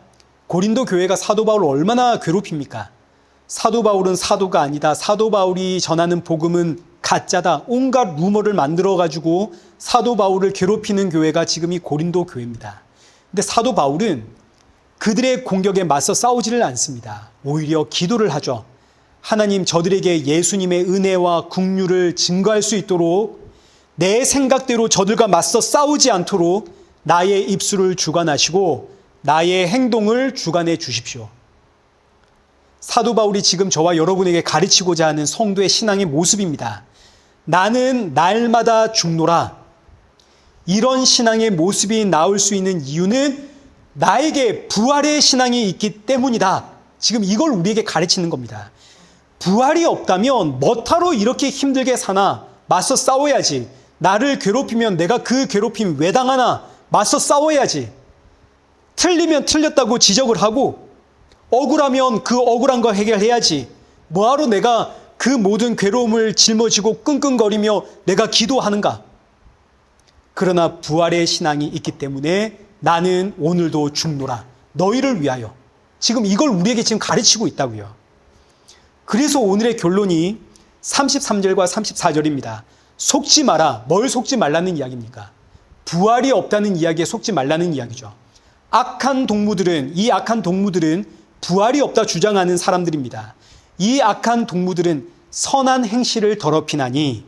고린도 교회가 사도 바울을 얼마나 괴롭힙니까? 사도 바울은 사도가 아니다. 사도 바울이 전하는 복음은 가짜다. 온갖 루머를 만들어가지고 사도 바울을 괴롭히는 교회가 지금 이 고린도 교회입니다. 근데 사도 바울은 그들의 공격에 맞서 싸우지를 않습니다. 오히려 기도를 하죠. 하나님, 저들에게 예수님의 은혜와 긍휼을 증거할 수 있도록 내 생각대로 저들과 맞서 싸우지 않도록 나의 입술을 주관하시고 나의 행동을 주관해 주십시오. 사도 바울이 지금 저와 여러분에게 가르치고자 하는 성도의 신앙의 모습입니다. 나는 날마다 죽노라. 이런 신앙의 모습이 나올 수 있는 이유는 나에게 부활의 신앙이 있기 때문이다. 지금 이걸 우리에게 가르치는 겁니다. 부활이 없다면 뭐하러 이렇게 힘들게 사나? 맞서 싸워야지. 나를 괴롭히면 내가 그 괴롭힘 왜 당하나? 맞서 싸워야지. 틀리면 틀렸다고 지적을 하고 억울하면 그 억울한 거 해결해야지. 뭐하러 내가 그 모든 괴로움을 짊어지고 끙끙거리며 내가 기도하는가? 그러나 부활의 신앙이 있기 때문에 나는 오늘도 죽노라. 너희를 위하여. 지금 이걸 우리에게 지금 가르치고 있다고요. 그래서 오늘의 결론이 33절과 34절입니다. 속지 마라. 뭘 속지 말라는 이야기입니까? 부활이 없다는 이야기에 속지 말라는 이야기죠. 이 악한 동무들은 부활이 없다 주장하는 사람들입니다. 이 악한 동무들은 선한 행실을 더럽히나니,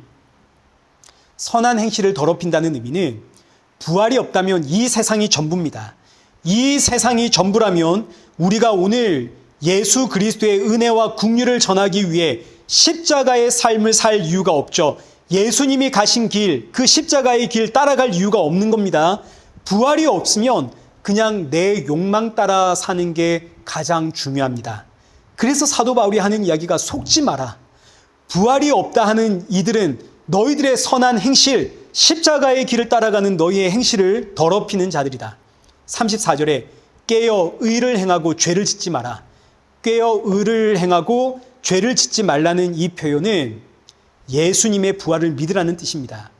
선한 행실을 더럽힌다는 의미는 부활이 없다면 이 세상이 전부입니다. 이 세상이 전부라면 우리가 오늘 예수 그리스도의 은혜와 긍휼을 전하기 위해 십자가의 삶을 살 이유가 없죠. 예수님이 가신 길, 그 십자가의 길 따라갈 이유가 없는 겁니다. 부활이 없으면 그냥 내 욕망 따라 사는 게 가장 중요합니다. 그래서 사도 바울이 하는 이야기가 속지 마라. 부활이 없다 하는 이들은 너희들의 선한 행실, 십자가의 길을 따라가는 너희의 행실을 더럽히는 자들이다. 34절에 깨어 의를 행하고 죄를 짓지 마라. 깨어 의를 행하고 죄를 짓지 말라는 이 표현은 예수님의 부활을 믿으라는 뜻입니다.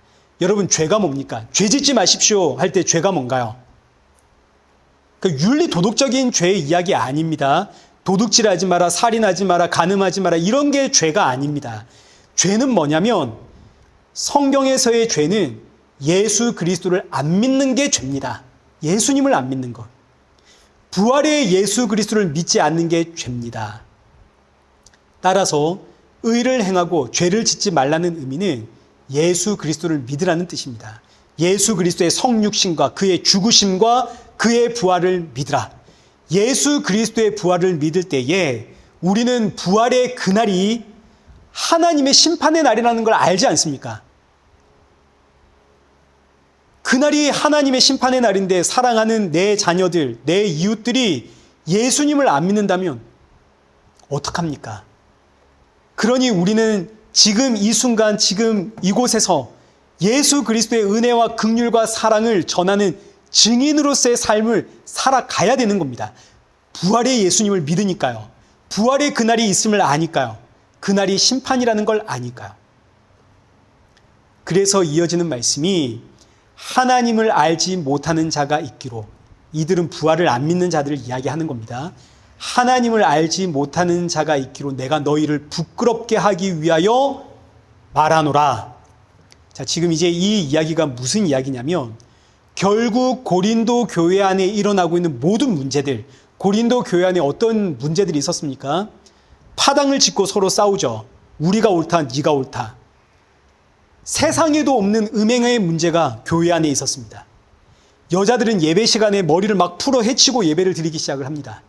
여러분, 죄가 뭡니까? 죄 짓지 마십시오 할 때 죄가 뭔가요? 그 윤리 도덕적인 죄의 이야기 아닙니다. 도둑질하지 마라, 살인하지 마라, 간음하지 마라, 이런 게 죄가 아닙니다. 죄는 뭐냐면 성경에서의 죄는 예수 그리스도를 안 믿는 게 죄입니다. 예수님을 안 믿는 것. 부활의 예수 그리스도를 믿지 않는 게 죄입니다. 따라서 의를 행하고 죄를 짓지 말라는 의미는 예수 그리스도를 믿으라는 뜻입니다. 예수 그리스도의 성육신과 그의 죽으심과 그의 부활을 믿으라. 예수 그리스도의 부활을 믿을 때에 우리는 부활의 그날이 하나님의 심판의 날이라는 걸 알지 않습니까? 그날이 하나님의 심판의 날인데 사랑하는 내 자녀들, 내 이웃들이 예수님을 안 믿는다면 어떡합니까? 그러니 우리는 지금 이 순간, 지금 이곳에서 예수 그리스도의 은혜와 긍휼과 사랑을 전하는 증인으로서의 삶을 살아가야 되는 겁니다. 부활의 예수님을 믿으니까요. 부활의 그날이 있음을 아니까요. 그날이 심판이라는 걸 아니까요. 그래서 이어지는 말씀이 하나님을 알지 못하는 자가 있기로, 이들은 부활을 안 믿는 자들을 이야기하는 겁니다. 하나님을 알지 못하는 자가 있기로 내가 너희를 부끄럽게 하기 위하여 말하노라. 자, 지금 이제 이 이야기가 무슨 이야기냐면 결국 고린도 교회 안에 일어나고 있는 모든 문제들, 고린도 교회 안에 어떤 문제들이 있었습니까? 파당을 짓고 서로 싸우죠. 우리가 옳다, 네가 옳다. 세상에도 없는 음행의 문제가 교회 안에 있었습니다. 여자들은 예배 시간에 머리를 막 풀어 헤치고 예배를 드리기 시작을 합니다.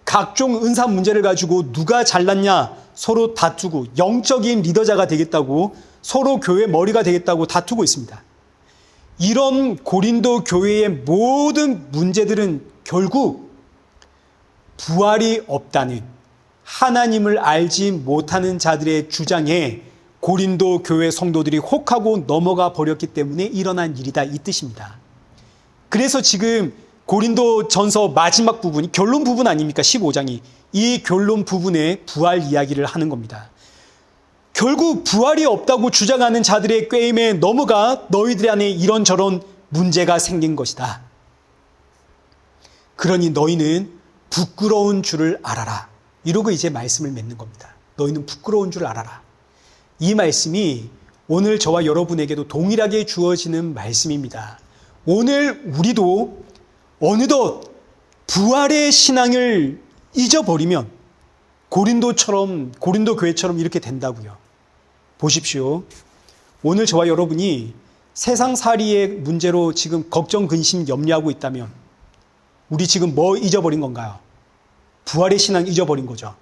각종 은사 문제를 가지고 누가 잘났냐 서로 다투고, 영적인 리더자가 되겠다고, 서로 교회 머리가 되겠다고 다투고 있습니다. 이런 고린도 교회의 모든 문제들은 결국 부활이 없다는, 하나님을 알지 못하는 자들의 주장에 고린도 교회 성도들이 혹하고 넘어가 버렸기 때문에 일어난 일이다, 이 뜻입니다. 그래서 지금 고린도 전서 마지막 부분이 결론 부분 아닙니까? 15장이. 이 결론 부분에 부활 이야기를 하는 겁니다. 결국 부활이 없다고 주장하는 자들의 꾀임에 넘어가 너희들 안에 이런저런 문제가 생긴 것이다. 그러니 너희는 부끄러운 줄을 알아라. 이러고 이제 말씀을 맺는 겁니다. 너희는 부끄러운 줄 알아라. 이 말씀이 오늘 저와 여러분에게도 동일하게 주어지는 말씀입니다. 오늘 우리도 어느덧 부활의 신앙을 잊어버리면 고린도 교회처럼 이렇게 된다고요. 보십시오. 오늘 저와 여러분이 세상살이의 문제로 지금 걱정, 근심, 염려하고 있다면 우리 지금 뭐 잊어버린 건가요? 부활의 신앙 잊어버린 거죠.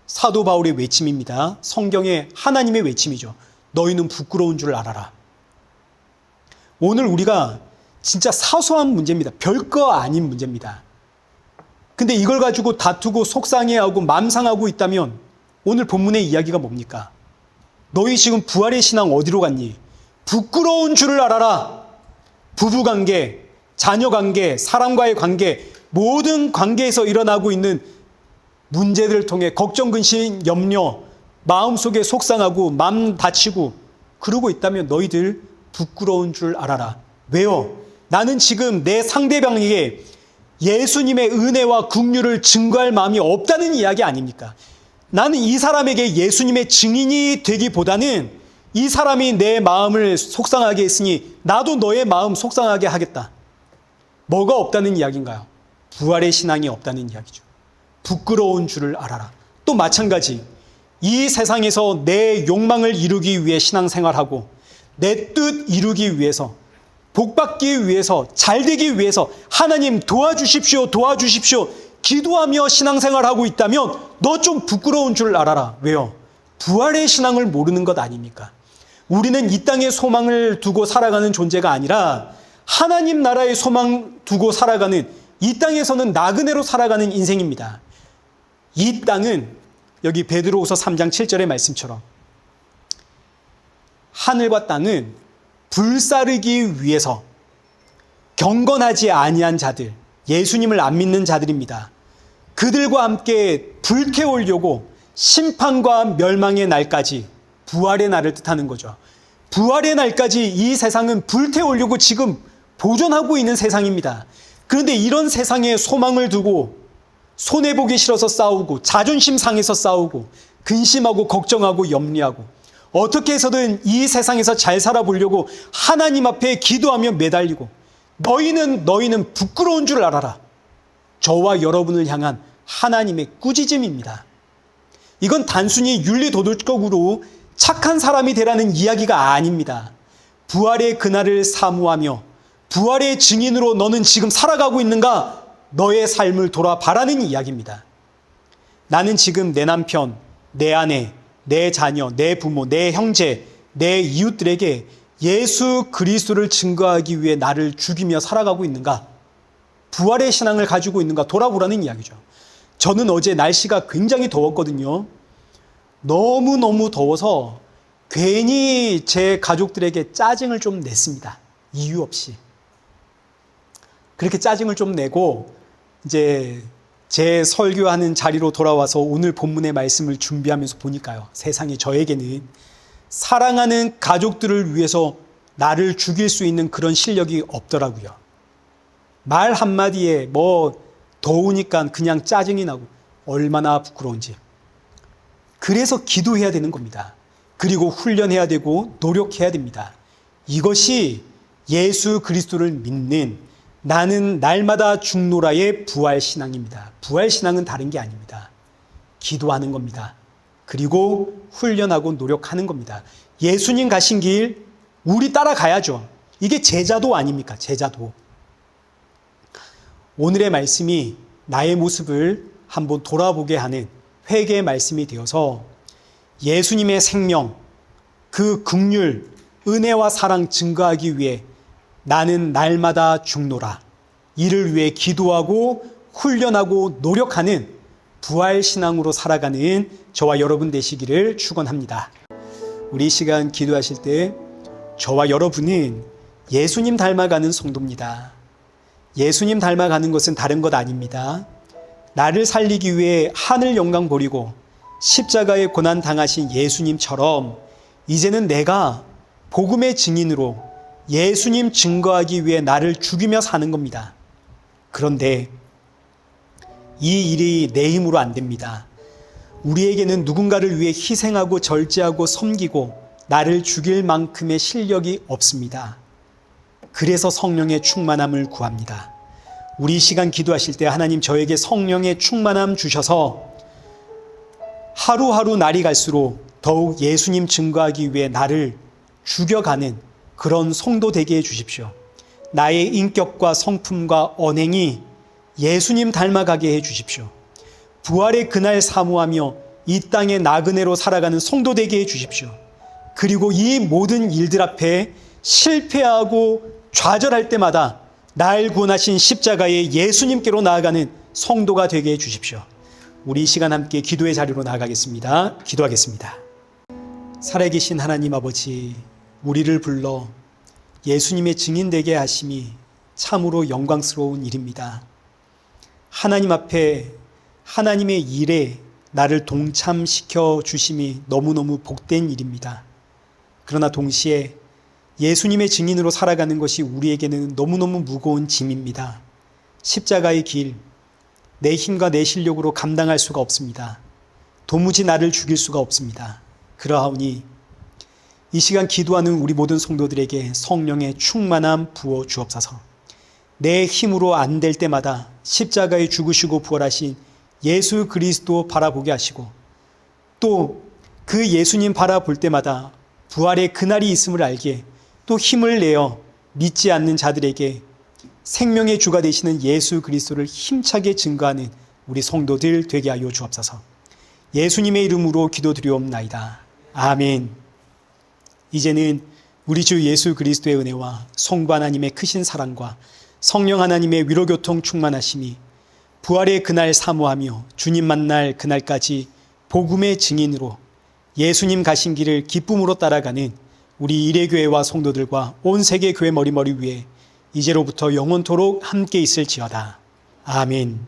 사도 바울의 외침입니다. 성경의 하나님의 외침이죠. 너희는 부끄러운 줄 알아라. 오늘 우리가 진짜 사소한 문제입니다. 별거 아닌 문제입니다. 근데 이걸 가지고 다투고 속상해하고 맘상하고 있다면 오늘 본문의 이야기가 뭡니까? 너희 지금 부활의 신앙 어디로 갔니? 부끄러운 줄을 알아라. 부부관계, 자녀관계, 사람과의 관계, 모든 관계에서 일어나고 있는 문제들을 통해 걱정, 근심, 염려, 마음속에 속상하고 마음 다치고 그러고 있다면 너희들 부끄러운 줄 알아라. 왜요? 나는 지금 내 상대방에게 예수님의 은혜와 긍휼을 증거할 마음이 없다는 이야기 아닙니까? 나는 이 사람에게 예수님의 증인이 되기보다는 이 사람이 내 마음을 속상하게 했으니 나도 너의 마음 속상하게 하겠다. 뭐가 없다는 이야기인가요? 부활의 신앙이 없다는 이야기죠. 부끄러운 줄을 알아라. 또 마찬가지, 이 세상에서 내 욕망을 이루기 위해 신앙생활하고 내 뜻 이루기 위해서, 복받기 위해서, 잘되기 위해서 하나님 도와주십시오, 도와주십시오 기도하며 신앙생활하고 있다면 너 좀 부끄러운 줄 알아라. 왜요? 부활의 신앙을 모르는 것 아닙니까? 우리는 이 땅에 소망을 두고 살아가는 존재가 아니라 하나님 나라의 소망 두고 살아가는, 이 땅에서는 나그네로 살아가는 인생입니다. 이 땅은 여기 베드로후서 3장 7절의 말씀처럼 하늘과 땅은 불사르기 위해서 경건하지 아니한 자들, 예수님을 안 믿는 자들입니다. 그들과 함께 불태우려고 심판과 멸망의 날까지, 부활의 날을 뜻하는 거죠. 부활의 날까지 이 세상은 불태우려고 지금 보존하고 있는 세상입니다. 그런데 이런 세상에 소망을 두고 손해보기 싫어서 싸우고 자존심 상해서 싸우고 근심하고 걱정하고 염려하고 어떻게 해서든 이 세상에서 잘 살아보려고 하나님 앞에 기도하며 매달리고 너희는 부끄러운 줄 알아라. 저와 여러분을 향한 하나님의 꾸짖음입니다. 이건 단순히 윤리도덕적으로 착한 사람이 되라는 이야기가 아닙니다. 부활의 그날을 사모하며 부활의 증인으로 너는 지금 살아가고 있는가? 너의 삶을 돌아봐라는 이야기입니다. 나는 지금 내 남편, 내 아내, 내 자녀, 내 부모, 내 형제, 내 이웃들에게 예수 그리스도를 증거하기 위해 나를 죽이며 살아가고 있는가? 부활의 신앙을 가지고 있는가? 돌아보라는 이야기죠. 저는 어제 날씨가 굉장히 더웠거든요. 너무너무 더워서 괜히 제 가족들에게 짜증을 좀 냈습니다. 이유 없이. 그렇게 짜증을 좀 내고 이제 제 설교하는 자리로 돌아와서 오늘 본문의 말씀을 준비하면서 보니까요, 세상에 저에게는 사랑하는 가족들을 위해서 나를 죽일 수 있는 그런 실력이 없더라고요. 말 한마디에 더우니까 그냥 짜증이 나고 얼마나 부끄러운지. 그래서 기도해야 되는 겁니다. 그리고 훈련해야 되고 노력해야 됩니다. 이것이 예수 그리스도를 믿는 나는 날마다 죽노라의 부활신앙입니다. 부활신앙은 다른 게 아닙니다. 기도하는 겁니다. 그리고 훈련하고 노력하는 겁니다. 예수님 가신 길 우리 따라가야죠. 이게 제자도 아닙니까? 제자도. 오늘의 말씀이 나의 모습을 한번 돌아보게 하는 회개의 말씀이 되어서 예수님의 생명, 그 긍휼, 은혜와 사랑 증거하기 위해 나는 날마다 죽노라. 이를 위해 기도하고 훈련하고 노력하는 부활신앙으로 살아가는 저와 여러분 되시기를 축원합니다. 우리 이 시간 기도하실 때 저와 여러분은 예수님 닮아가는 성도입니다. 예수님 닮아가는 것은 다른 것 아닙니다. 나를 살리기 위해 하늘 영광 버리고 십자가의 고난 당하신 예수님처럼 이제는 내가 복음의 증인으로 예수님 증거하기 위해 나를 죽이며 사는 겁니다. 그런데 이 일이 내 힘으로 안 됩니다. 우리에게는 누군가를 위해 희생하고 절제하고 섬기고 나를 죽일 만큼의 실력이 없습니다. 그래서 성령의 충만함을 구합니다. 우리 이 시간 기도하실 때 하나님 저에게 성령의 충만함 주셔서 하루하루 날이 갈수록 더욱 예수님 증거하기 위해 나를 죽여가는 그런 성도 되게 해 주십시오. 나의 인격과 성품과 언행이 예수님 닮아가게 해 주십시오. 부활의 그날 사모하며 이 땅의 나그네로 살아가는 성도 되게 해 주십시오. 그리고 이 모든 일들 앞에 실패하고 좌절할 때마다 날 구원하신 십자가의 예수님께로 나아가는 성도가 되게 해 주십시오. 우리 이 시간 함께 기도의 자리로 나아가겠습니다. 기도하겠습니다. 살아계신 하나님 아버지, 우리를 불러 예수님의 증인 되게 하심이 참으로 영광스러운 일입니다. 하나님 앞에 하나님의 일에 나를 동참시켜 주심이 너무너무 복된 일입니다. 그러나 동시에 예수님의 증인으로 살아가는 것이 우리에게는 너무너무 무거운 짐입니다. 십자가의 길, 내 힘과 내 실력으로 감당할 수가 없습니다. 도무지 나를 죽일 수가 없습니다. 그러하오니 이 시간 기도하는 우리 모든 성도들에게 성령의 충만함 부어 주옵소서. 내 힘으로 안 될 때마다 십자가에 죽으시고 부활하신 예수 그리스도 바라보게 하시고, 또 그 예수님 바라볼 때마다 부활의 그날이 있음을 알게 또 힘을 내어 믿지 않는 자들에게 생명의 주가 되시는 예수 그리스도를 힘차게 증거하는 우리 성도들 되게 하여 주옵소서. 예수님의 이름으로 기도드리옵나이다. 아멘. 이제는 우리 주 예수 그리스도의 은혜와 성부 하나님의 크신 사랑과 성령 하나님의 위로교통 충만하심이 부활의 그날 사모하며 주님 만날 그날까지 복음의 증인으로 예수님 가신 길을 기쁨으로 따라가는 우리 일회교회와 성도들과 온 세계 교회 머리머리 위에 이제로부터 영원토록 함께 있을지어다. 아멘.